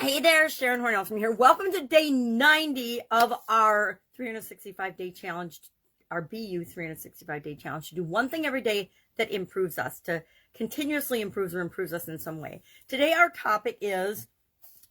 Hey there, Sharon Horne-Ellstrom here. Welcome to day 90 of our 365-day challenge, our BU 365-day challenge, to do one thing every day that improves us, to continuously improves us in some way. Today our topic is,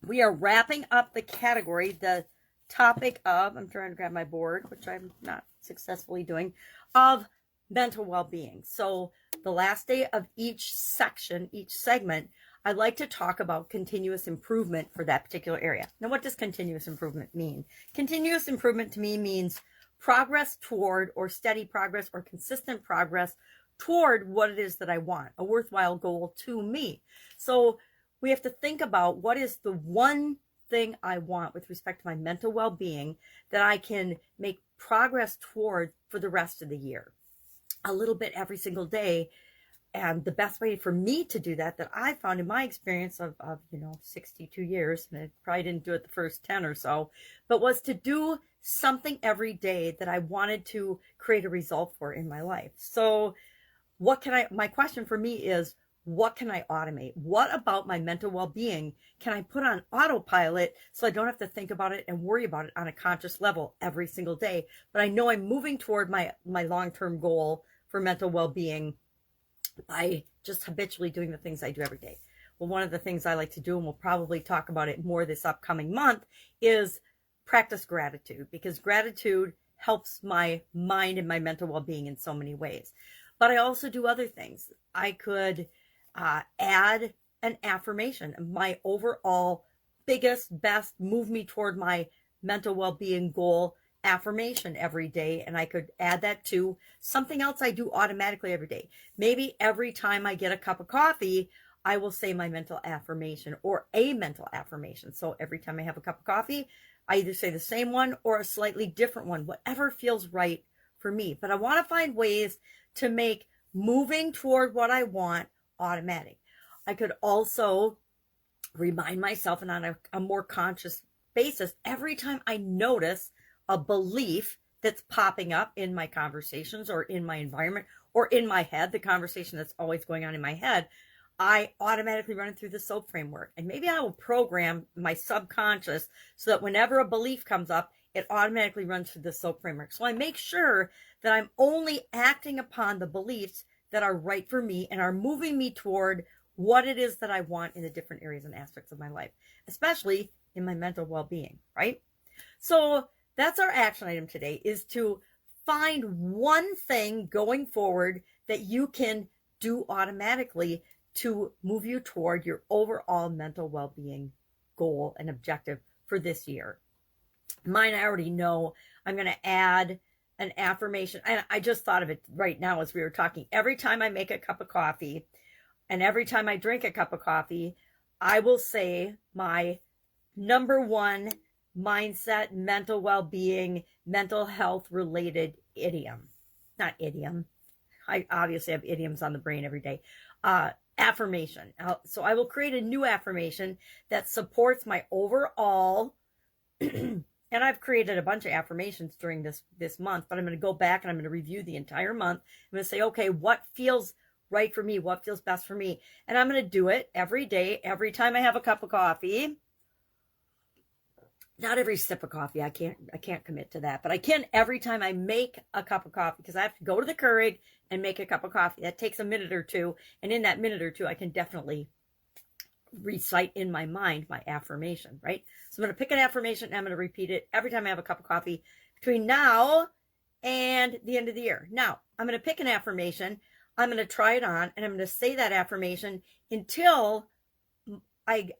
we are wrapping up the category, the topic of, I'm trying to grab my board, which I'm not successfully doing, of mental well-being. So the last day of each section, each segment, I'd like to talk about continuous improvement for that particular area. Now, what does continuous improvement mean? Continuous improvement to me means progress toward, or steady progress, or consistent progress toward what it is that I want, a worthwhile goal to me. So we have to think about, what is the one thing I want with respect to my mental well-being that I can make progress toward for the rest of the year, a little bit every single day. And the best way for me to do that I found in my experience of 62 years, and I probably didn't do it the first 10 or so, but was to do something every day that I wanted to create a result for in my life. So my question for me is, what can I automate? What about my mental well-being can I put on autopilot so I don't have to think about it and worry about it on a conscious level every single day, but I know I'm moving toward my long-term goal for mental well-being by just habitually doing the things I do every day. Well, one of the things I like to do, and we'll probably talk about it more this upcoming month, is practice gratitude, because gratitude helps my mind and my mental well-being in so many ways. But I also do other things. I could add an affirmation, my overall biggest, best, move me toward my mental well-being goal affirmation every day, and I could add that to something else I do automatically every day. Maybe every time I get a cup of coffee, I will say my mental affirmation or a mental affirmation. So every time I have a cup of coffee, I either say the same one or a slightly different one, whatever feels right for me. But I want to find ways to make moving toward what I want automatic. I could also remind myself, and on a more conscious basis, every time I notice a belief that's popping up in my conversations or in my environment or in my head, the conversation that's always going on in my head, I automatically run it through the SOAP framework. And maybe I will program my subconscious so that whenever a belief comes up, it automatically runs through the SOAP framework. So I make sure that I'm only acting upon the beliefs that are right for me and are moving me toward what it is that I want in the different areas and aspects of my life, especially in my mental well-being, right? So that's our action item today, is to find one thing going forward that you can do automatically to move you toward your overall mental well-being goal and objective for this year. Mine, I already know. I'm going to add an affirmation. And I just thought of it right now as we were talking. Every time I make a cup of coffee and every time I drink a cup of coffee, I will say my number one mindset, mental well-being, mental health related idiom. Not idiom. I obviously have idioms on the brain every day. Affirmation. So I will create a new affirmation that supports my overall, and I've created a bunch of affirmations during this month, but I'm going to go back and I'm going to review the entire month. I'm going to say, okay, what feels right for me? What feels best for me? And I'm going to do it every day, every time I have a cup of coffee. Not every sip of coffee. I can't commit to that, but I can every time I make a cup of coffee, because I have to go to the Keurig and make a cup of coffee. That takes a minute or two. And in that minute or two, I can definitely recite in my mind my affirmation, right? So I'm going to pick an affirmation and I'm going to repeat it every time I have a cup of coffee between now and the end of the year. Now, I'm going to pick an affirmation. I'm going to try it on and I'm going to say that affirmation until I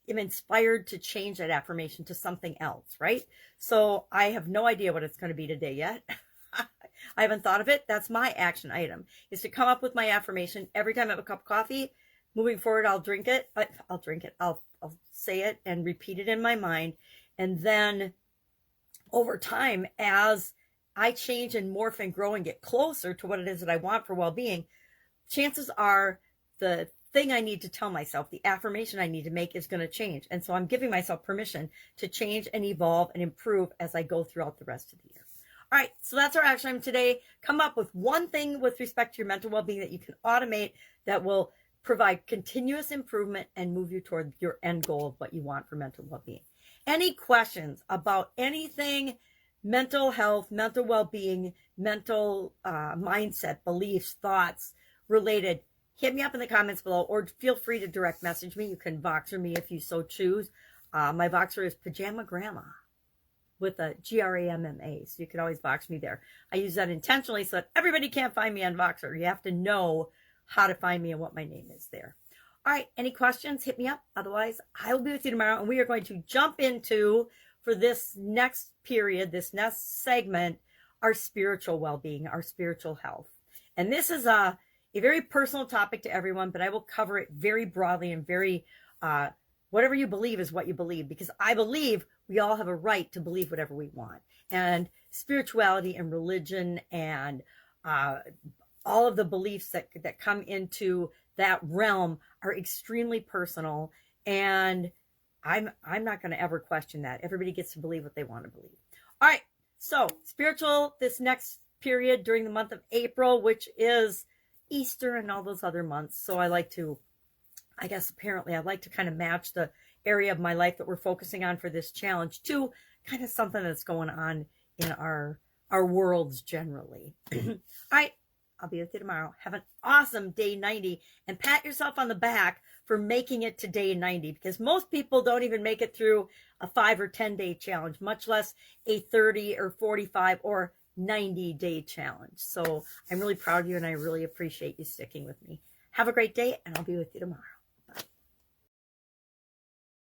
am inspired to change that affirmation to something else, right? So I have no idea what it's going to be today yet. I haven't thought of it. That's my action item, is to come up with my affirmation every time I have a cup of coffee. Moving forward, I'll drink it. I'll say it and repeat it in my mind. And then over time, as I change and morph and grow and get closer to what it is that I want for well-being, chances are the thing I need to tell myself, the affirmation I need to make, is going to change. And so I'm giving myself permission to change and evolve and improve as I go throughout the rest of the year. All right, so that's our action item today. Come up with one thing with respect to your mental well-being that you can automate that will provide continuous improvement, and move you toward your end goal of what you want for mental well-being. Any questions about anything mental health, mental well-being, mental mindset, beliefs, thoughts related, hit me up in the comments below, or feel free to direct message me. You can Voxer me if you so choose. My Voxer is Pajama Grandma with a Gramma, so you can always Vox me there. I use that intentionally so that everybody can't find me on Voxer. You have to know how to find me and what my name is there. All right, any questions, hit me up. Otherwise, I will be with you tomorrow, and we are going to jump into, for this next period, this next segment, our spiritual well-being, our spiritual health. And this is a very personal topic to everyone, but I will cover it very broadly and very, whatever you believe is what you believe, because I believe we all have a right to believe whatever we want. And spirituality and religion and all of the beliefs that come into that realm are extremely personal, and I'm not going to ever question that. Everybody gets to believe what they want to believe. All right, so spiritual this next period during the month of April, which is Easter and all those other months. So I like to, I guess apparently I'd like to kind of match the area of my life that we're focusing on for this challenge to kind of something that's going on in our worlds generally. All right. I'll be with you tomorrow. Have an awesome day 90, and pat yourself on the back for making it to day 90, because most people don't even make it through a 5 or 10 day challenge, much less a 30 or 45 or 90 day challenge. So I'm really proud of you, and I really appreciate you sticking with me. Have a great day, and I'll be with you tomorrow.